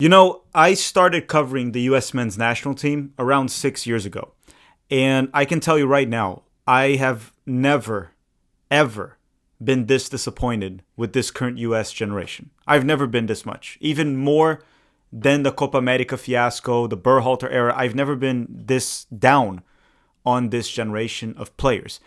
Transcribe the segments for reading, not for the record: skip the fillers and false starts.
I started covering the U.S. men's national team around 6 years ago. And I can tell you right now, I have never, ever been this disappointed with this current U.S. generation. I've never been this much. Even more than the Copa America fiasco, the Berhalter era, I've never been this down on this generation of players.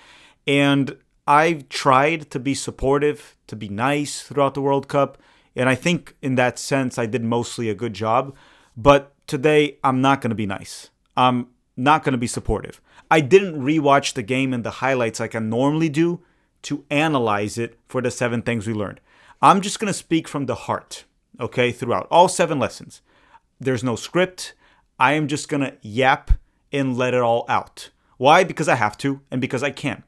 And I've tried to be supportive, to be nice throughout the World Cup. And I think in that sense, I did mostly a good job. But today, I'm not going to be nice. I'm not going to be supportive. I didn't rewatch the game and the highlights like I normally do to analyze it for the 7 things we learned. I'm just going to speak from the heart, okay, throughout all 7 lessons. There's no script. I am just going to yap and let it all out. Why? Because I have to and because I can.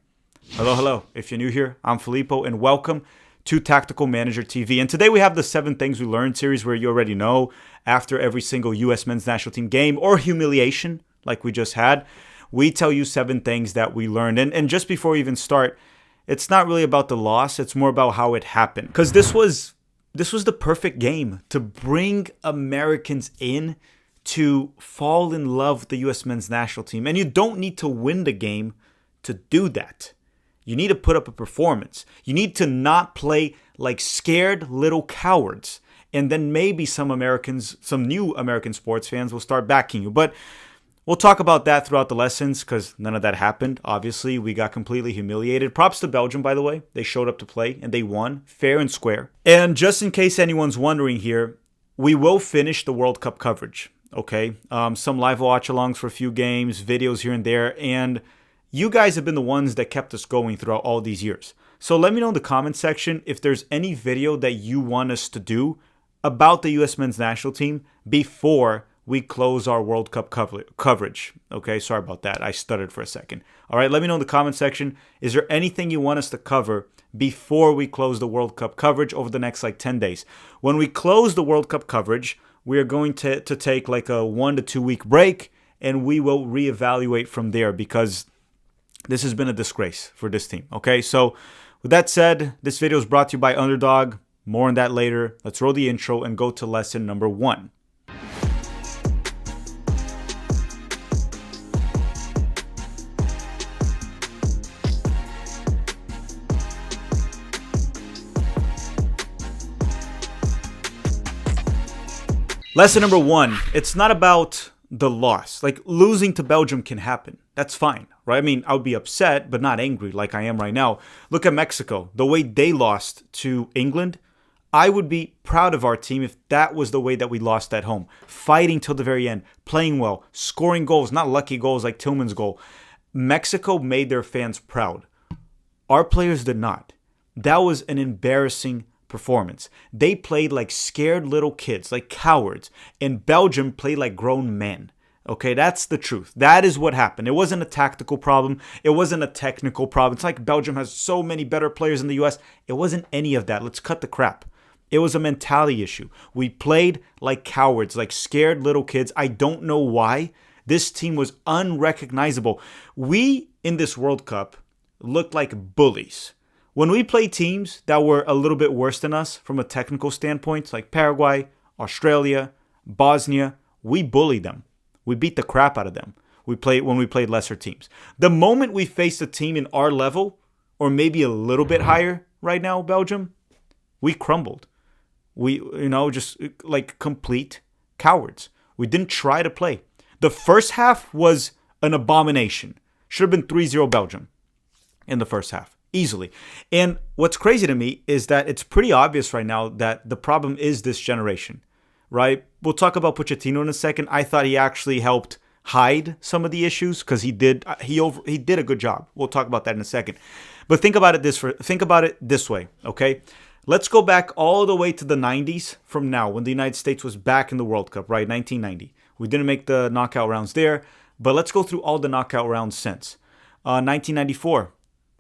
Hello. If you're new here, I'm Filippo and welcome to Tactical Manager TV. And today we have the 7 Things We Learned series where you already know after every single U.S. men's national team game or humiliation like we just had, we tell you 7 things that we learned. And just before we even start, it's not really about the loss. It's more about how it happened. Because this was the perfect game to bring Americans in to fall in love with the U.S. men's national team. And you don't need to win the game to do that. You need to put up a performance. You need to not play like scared little cowards. And then maybe some new American sports fans will start backing you. But we'll talk about that throughout the lessons because none of that happened. Obviously, we got completely humiliated. Props to Belgium, by the way. They showed up to play and they won fair and square. And just in case anyone's wondering here, we will finish the World Cup coverage. Okay, some live watch-alongs for a few games, videos here and there, and you guys have been the ones that kept us going throughout all these years. So let me know in the comment section if there's any video that you want us to do about the U.S. men's national team before we close our World Cup coverage. Okay, sorry about that. I stuttered for a second. All right, let me know in the comment section. Is there anything you want us to cover before we close the World Cup coverage over the next 10 days? When we close the World Cup coverage, we are going to take a 1 to 2 week break and we will reevaluate from there because this has been a disgrace for this team. Okay, so with that said, this video is brought to you by Underdog. More on that later. Let's roll the intro and go to lesson number 1. Lesson number 1, it's not about the loss. Like losing to Belgium can happen. That's fine, right? I mean, I would be upset, but not angry like I am right now. Look at Mexico, the way they lost to England. I would be proud of our team if that was the way that we lost at home. Fighting till the very end, playing well, scoring goals, not lucky goals like Tillman's goal. Mexico made their fans proud. Our players did not. That was an embarrassing performance. They played like scared little kids, like cowards, and Belgium played like grown men. Okay, that's the truth. That is what happened. It wasn't a tactical problem. It wasn't a technical problem. It's like Belgium has so many better players in the U.S. It wasn't any of that. Let's cut the crap. It was a mentality issue. We played like cowards, like scared little kids. I don't know why. This team was unrecognizable. We, in this World Cup, looked like bullies. When we played teams that were a little bit worse than us from a technical standpoint, like Paraguay, Australia, Bosnia, we bullied them. We beat the crap out of them. When we played lesser teams. The moment we faced a team in our level, or maybe a little bit higher right now, Belgium, we crumbled. We, just like complete cowards. We didn't try to play. The first half was an abomination. Should have been 3-0 Belgium in the first half. Easily. And what's crazy to me is that it's pretty obvious right now that the problem is this generation, right? We'll talk about Pochettino in a second. I thought he actually helped hide some of the issues because he did a good job. We'll talk about that in a second. But think about it this way, okay? Let's go back all the way to the 90s from now when the United States was back in the World Cup, right? 1990. We didn't make the knockout rounds there, but let's go through all the knockout rounds since. 1994.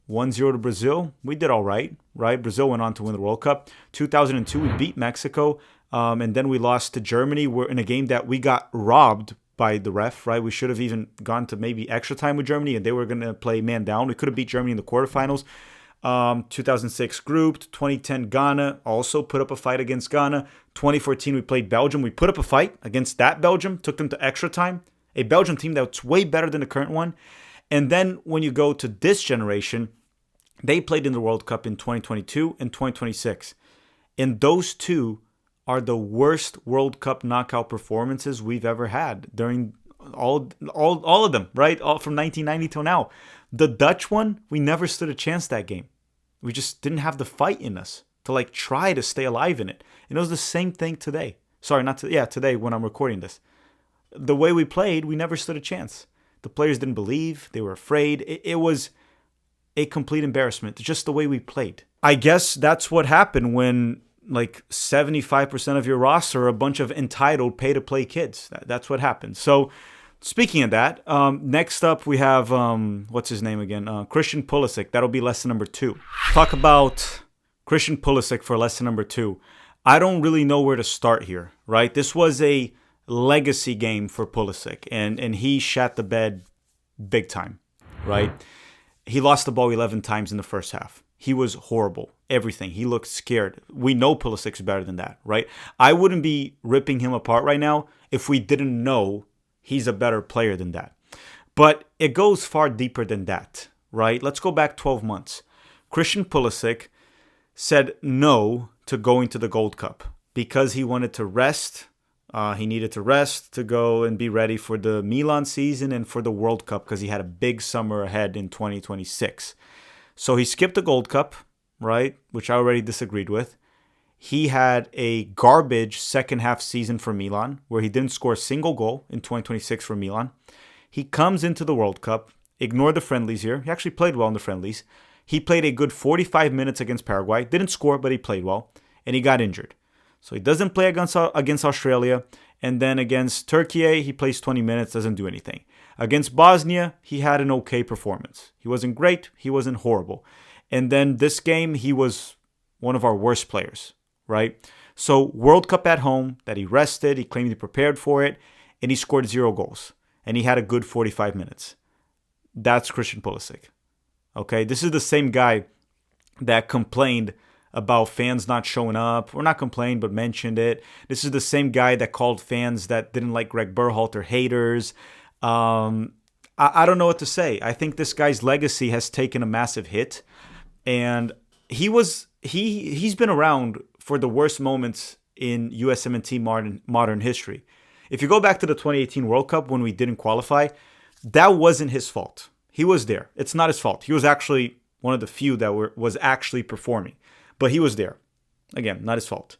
1-0 to Brazil. We did all right? Brazil went on to win the World Cup. 2002, we beat Mexico, and then we lost to Germany. We're in a game that we got robbed by the ref, right? We should have even gone to maybe extra time with Germany, and they were going to play man down. We could have beat Germany in the quarterfinals. 2006 grouped. 2010 Ghana also put up a fight against Ghana. 2014, we played Belgium. We put up a fight against that Belgium, took them to extra time. A Belgian team that's way better than the current one. And then when you go to this generation, they played in the World Cup in 2022 and 2026. And those two are the worst World Cup knockout performances we've ever had during all of them, right? All from 1990 till now. The Dutch one, we never stood a chance that game. We just didn't have the fight in us to like try to stay alive in it. And it was the same thing today. Today when I'm recording this. The way we played, we never stood a chance. The players didn't believe. They were afraid. It was a complete embarrassment, just the way we played. I guess that's what happened when like 75% of your roster are a bunch of entitled pay-to-play kids. That's what happened. So speaking of that, next up we have, what's his name again? Christian Pulisic. That'll be lesson number 2. Talk about Christian Pulisic for lesson number 2. I don't really know where to start here, right? This was a legacy game for Pulisic, and he shat the bed big time, right? He lost the ball 11 times in the first half. He was horrible. Everything. He looked scared. We know Pulisic's better than that, right? I wouldn't be ripping him apart right now if we didn't know he's a better player than that. But it goes far deeper than that, right? Let's go back 12 months. Christian Pulisic said no to going to the Gold Cup because he wanted to rest. He needed to rest to go and be ready for the Milan season and for the World Cup because he had a big summer ahead in 2026. So he skipped the Gold Cup, right, which I already disagreed with. He had a garbage second half season for Milan where he didn't score a single goal in 2026 for Milan. He comes into the World Cup, ignore the friendlies here. He actually played well in the friendlies. He played a good 45 minutes against Paraguay. Didn't score, but he played well. And he got injured. So he doesn't play against Australia. And then against Turkey, he plays 20 minutes, doesn't do anything. Against Bosnia, he had an okay performance. He wasn't great. He wasn't horrible. And then this game, he was one of our worst players, right? So World Cup at home, that he rested. He claimed he prepared for it. And he scored 0 goals. And he had a good 45 minutes. That's Christian Pulisic. Okay, this is the same guy that complained about fans not showing up, or not complained, but mentioned it. This is the same guy that called fans that didn't like Greg Berhalter haters. I don't know what to say. I think this guy's legacy has taken a massive hit, and he's been around for the worst moments in USMNT modern history. If you go back to the 2018 World Cup when we didn't qualify, that wasn't his fault. He was there. It's not his fault. He was actually one of the few that was actually performing. But he was there. Again, not his fault.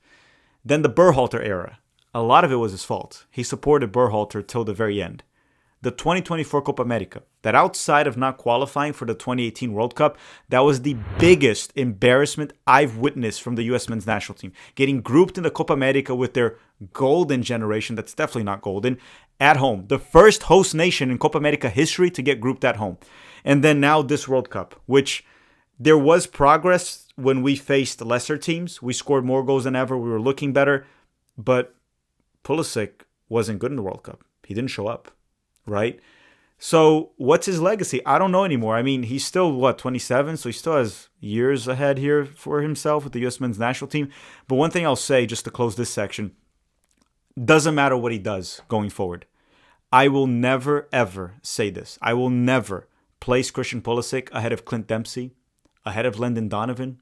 Then the Berhalter era. A lot of it was his fault. He supported Berhalter till the very end. The 2024 Copa America, that outside of not qualifying for the 2018 World Cup, that was the biggest embarrassment I've witnessed from the U.S. men's national team. Getting grouped in the Copa America with their golden generation, that's definitely not golden, at home. The first host nation in Copa America history to get grouped at home. And then now this World Cup, which there was progress when we faced lesser teams. We scored more goals than ever. We were looking better. But Pulisic wasn't good in the World Cup. He didn't show up, right? So what's his legacy? I don't know anymore. I mean, he's still, 27? So he still has years ahead here for himself with the U.S. men's national team. But one thing I'll say, just to close this section, doesn't matter what he does going forward. I will never, ever say this. I will never place Christian Pulisic ahead of Clint Dempsey, ahead of Landon Donovan,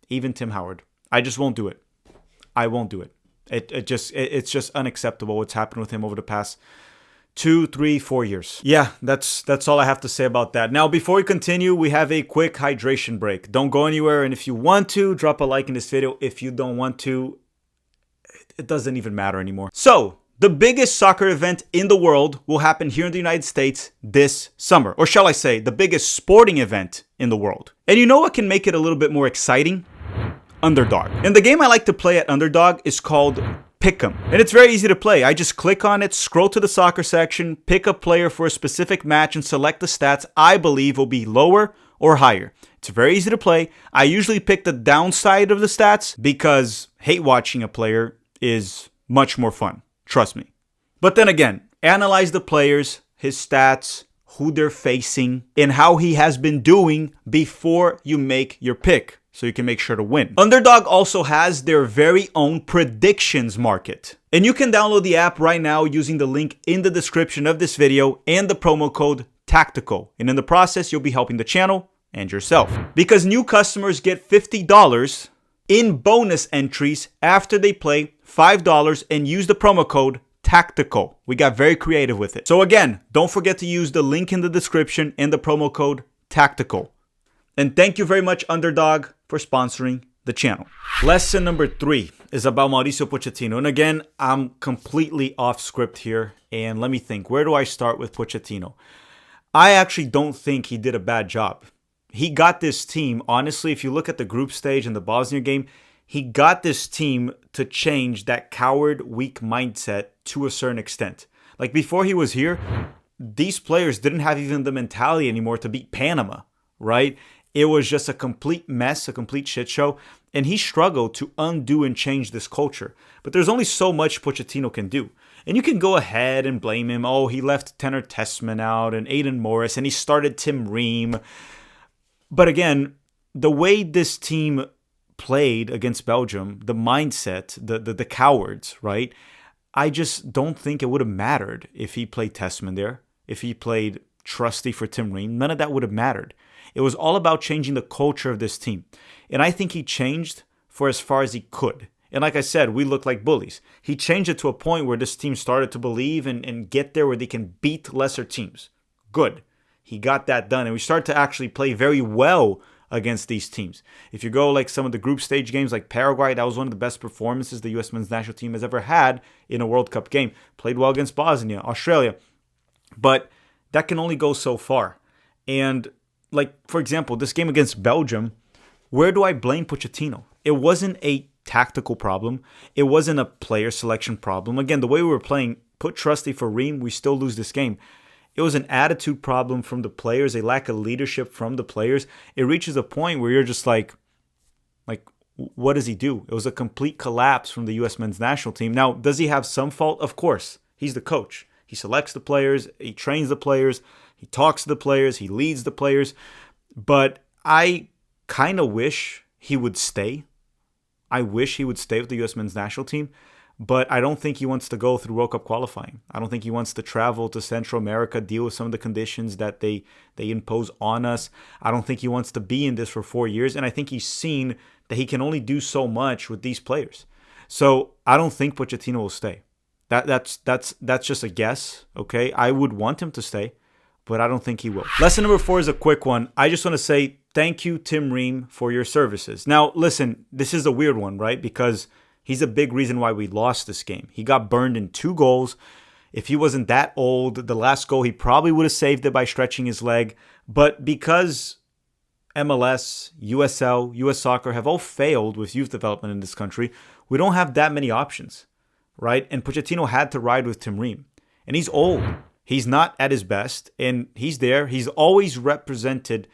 even Tim Howard. I just won't do it. I won't do it. It's just unacceptable what's happened with him over the past 2, 3, 4 years. Yeah, that's all I have to say about that. Now, before we continue, we have a quick hydration break. Don't go anywhere, and if you want to, drop a like in this video. If you don't want to, it doesn't even matter anymore. So, the biggest soccer event in the world will happen here in the United States this summer. Or shall I say, the biggest sporting event in the world. And you know what can make it a little bit more exciting? Underdog. And the game I like to play at Underdog is called Pick'em. And it's very easy to play. I just click on it, scroll to the soccer section, pick a player for a specific match, and select the stats I believe will be lower or higher. It's very easy to play. I usually pick the downside of the stats because hate watching a player is much more fun. Trust me. But then again, analyze the players, his stats, who they're facing, and how he has been doing before you make your pick. so you can make sure to win. Underdog also has their very own predictions market. And you can download the app right now using the link in the description of this video and the promo code TACTICAL. And in the process, you'll be helping the channel and yourself. Because new customers get $50 in bonus entries after they play $5 and use the promo code TACTICAL. We got very creative with it. So again, don't forget to use the link in the description and the promo code TACTICAL. And thank you very much, Underdog, for sponsoring the channel. Lesson number 3 is about Mauricio Pochettino. And again, I'm completely off script here. And let me think, where do I start with Pochettino? I actually don't think he did a bad job. He got this team, honestly, if you look at the group stage in the Bosnia game, he got this team to change that coward, weak mindset to a certain extent. Like before he was here, these players didn't have even the mentality anymore to beat Panama, right? It was just a complete mess, a complete shit show. And he struggled to undo and change this culture. But there's only so much Pochettino can do. And you can go ahead and blame him. Oh, he left Tanner Tessman out and Aiden Morris, and he started Tim Ream. But again, the way this team played against Belgium, the mindset, the cowards, right? I just don't think it would have mattered if he played Tessman there, if he played Trusty for Tim Ream. None of that would have mattered. It was all about changing the culture of this team. And I think he changed for as far as he could. And like I said, we look like bullies. He changed it to a point where this team started to believe and get there where they can beat lesser teams. Good. He got that done. And we started to actually play very well against these teams. If you go like some of the group stage games like Paraguay, that was one of the best performances the U.S. men's national team has ever had in a World Cup game. Played well against Bosnia, Australia. But that can only go so far. And like, for example, this game against Belgium, where do I blame Pochettino? It wasn't a tactical problem. It wasn't a player selection problem. Again, the way we were playing, put Trusty for Ream, we still lose this game. It was an attitude problem from the players, a lack of leadership from the players. It reaches a point where you're just like, what does he do? It was a complete collapse from the U.S. men's national team. Now, does he have some fault? Of course. He's the coach. He selects the players. He trains the players. He talks to the players. He leads the players. But I kind of wish he would stay. I wish he would stay with the U.S. men's national team. But I don't think he wants to go through World Cup qualifying. I don't think he wants to travel to Central America, deal with some of the conditions that they impose on us. I don't think he wants to be in this for 4 years. And I think he's seen that he can only do so much with these players. So I don't think Pochettino will stay. That's just a guess, okay? I would want him to stay, but I don't think he will. Lesson number 4 is a quick one. I just want to say thank you, Tim Ream, for your services. Now, listen, this is a weird one, right? Because he's a big reason why we lost this game. He got burned in 2 goals. If he wasn't that old, the last goal, he probably would have saved it by stretching his leg. But because MLS, USL, US Soccer have all failed with youth development in this country, we don't have that many options, right? And Pochettino had to ride with Tim Ream. And he's old. He's not at his best. And he's there. He's always represented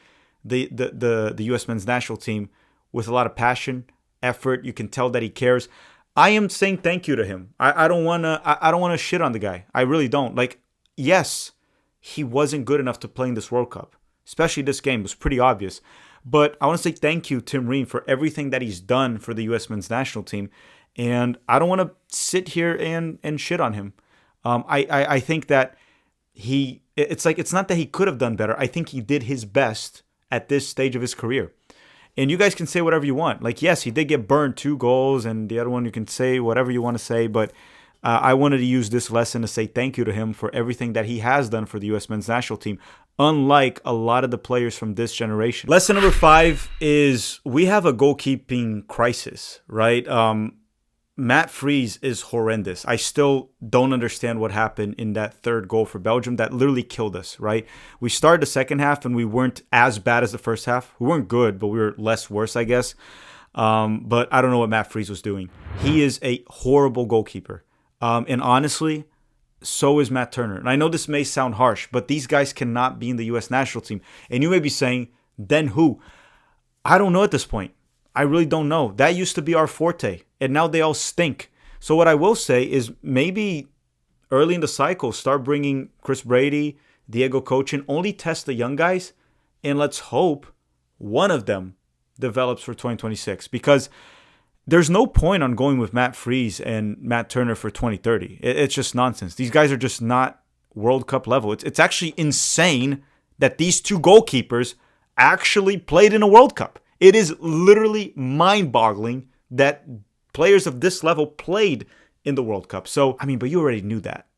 the U.S. men's national team with a lot of passion, effort. You can tell that he cares. I am saying thank you to him. I don't wanna shit on the guy. I really don't. Like, yes, he wasn't good enough to play in this World Cup. Especially this game. It was pretty obvious. But I want to say thank you, Tim Ream, for everything that he's done for the U.S. men's national team. And I don't want to sit here and shit on him. I think that it's not that he could have done better. I think he did his best at this stage of his career. And you guys can say whatever you want. Like, yes, he did get burned 2 goals, and the other one you can say whatever you want to say. But I wanted to use this lesson to say thank you to him for everything that he has done for the U.S. men's national team, unlike a lot of the players from this generation. Lesson number 5 is we have a goalkeeping crisis, right? Matt Freese is horrendous. I still don't understand what happened in that 3rd goal for Belgium. That literally killed us, right? We started the second half and we weren't as bad as the first half. We weren't good, but we were less worse, I guess. But I don't know what Matt Freese was doing. He is a horrible goalkeeper. And honestly, so is Matt Turner. And I know this may sound harsh, but these guys cannot be in the U.S. national team. And you may be saying, then who? I don't know at this point. I really don't know. That used to be our forte, and now they all stink. So what I will say is maybe early in the cycle, start bringing Chris Brady, Diego Cochin, only test the young guys, and let's hope one of them develops for 2026, because there's no point on going with Matt Freese and Matt Turner for 2030. It's just nonsense. These guys are just not World Cup level. It's actually insane that these two goalkeepers actually played in a World Cup. It is literally mind-boggling that players of this level played in the World Cup. So, I mean, but you already knew that.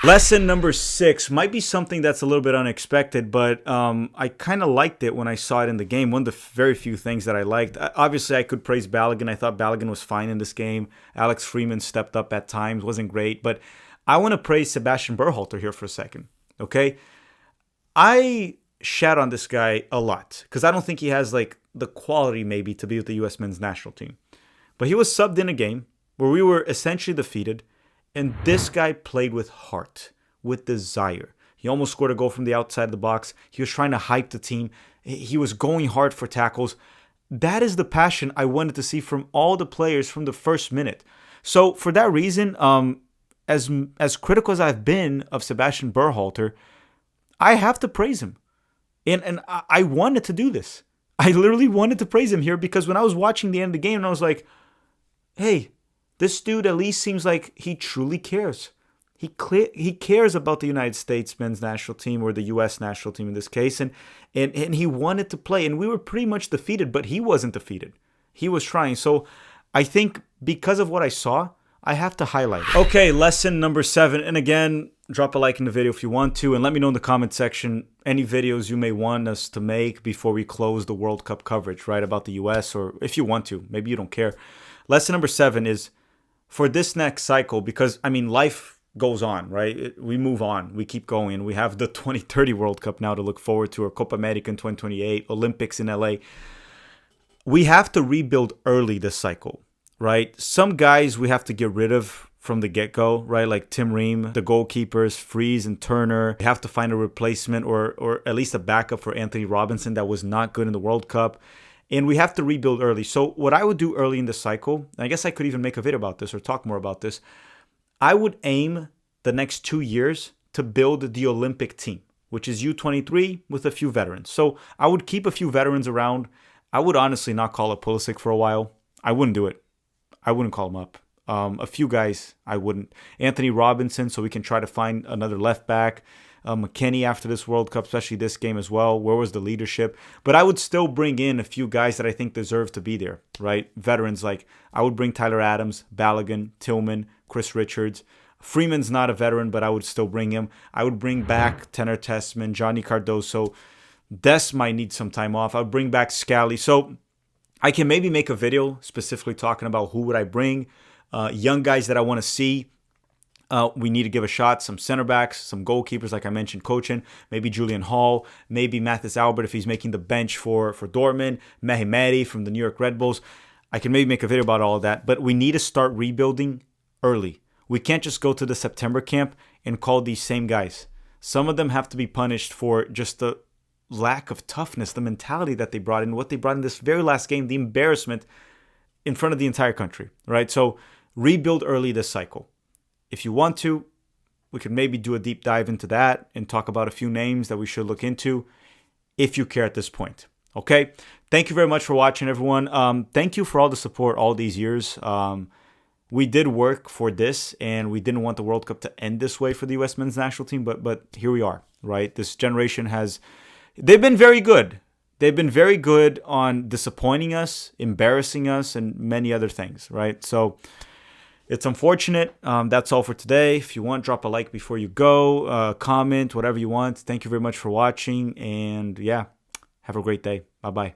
Lesson number 6 might be something that's a little bit unexpected, but I kind of liked it when I saw it in the game. One of the very few things that I liked. Obviously, I could praise Balogun. I thought Balogun was fine in this game. Alex Freeman stepped up at times, wasn't great. But I want to praise Sebastian Berhalter here for a second, okay? I shat on this guy a lot because I don't think he has like the quality maybe to be with the U.S. men's national team. But he was subbed in a game where we were essentially defeated. And this guy played with heart, with desire. He almost scored a goal from the outside of the box. He was trying to hype the team. He was going hard for tackles. That is the passion I wanted to see from all the players from the first minute. So for that reason, as critical as I've been of Sebastian Berhalter, I have to praise him. And I wanted to do this. I literally wanted to praise him here because when I was watching the end of the game, I was like, hey, this dude at least seems like he truly cares. He cares about the United States men's national team, or the U.S. national team in this case, and he wanted to play. And we were pretty much defeated, but he wasn't defeated. He was trying. So I think because of what I saw, I have to highlight it. Okay, lesson number 7. And again, drop a like in the video if you want to, and let me know in the comment section any videos you may want us to make before we close the World Cup coverage, right, about the U.S., or if you want to. Maybe you don't care. Lesson number 7 is, for this next cycle, because, I mean, life goes on, right? We move on. We keep going. We have the 2030 World Cup now to look forward to, or Copa America in 2028, Olympics in LA. We have to rebuild early this cycle, right? Some guys we have to get rid of from the get-go, right? Like Tim Ream, the goalkeepers, Freese and Turner. We have to find a replacement or at least a backup for Anthony Robinson that was not good in the World Cup. And we have to rebuild early. So what I would do early in the cycle, and I guess I could even make a video about this or talk more about this, I would aim the next 2 years to build the Olympic team, which is U23 with a few veterans. So I would keep a few veterans around. I would honestly not call up Pulisic for a while. I wouldn't do it. I wouldn't call him up. A few guys, I wouldn't. Anthony Robinson, so we can try to find another left back. McKennie after this World Cup, especially this game as well. Where was the leadership? But I would still bring in a few guys that I think deserve to be there, right? Veterans, like I would bring Tyler Adams, Balogun, Tillman, Chris Richards. Freeman's not a veteran, but I would still bring him. I would bring back Tanner Tessman, Johnny Cardoso. Des might need some time off. I would bring back Scally. So I can maybe make a video specifically talking about who would I bring. Young guys that I want to see. We need to give a shot. Some center backs, some goalkeepers, like I mentioned, coaching. Maybe Julian Hall. Maybe Mathis Albert if he's making the bench for Dortmund. Mehmeti from the New York Red Bulls. I can maybe make a video about all of that. But we need to start rebuilding early. We can't just go to the September camp and call these same guys. Some of them have to be punished for just the lack of toughness, the mentality that they brought in, what they brought in this very last game, the embarrassment in front of the entire country, right? So rebuild early this cycle. If you want to, we could maybe do a deep dive into that and talk about a few names that we should look into if you care at this point. Okay? Thank you very much for watching, everyone. Thank you for all the support all these years. We did work for this, and we didn't want the World Cup to end this way for the U.S. men's national team, but here we are, right? This generation they've been very good. They've been very good on disappointing us, embarrassing us, and many other things, right? So it's unfortunate. That's all for today. If you want, drop a like before you go, comment, whatever you want. Thank you very much for watching. And yeah, have a great day. Bye-bye.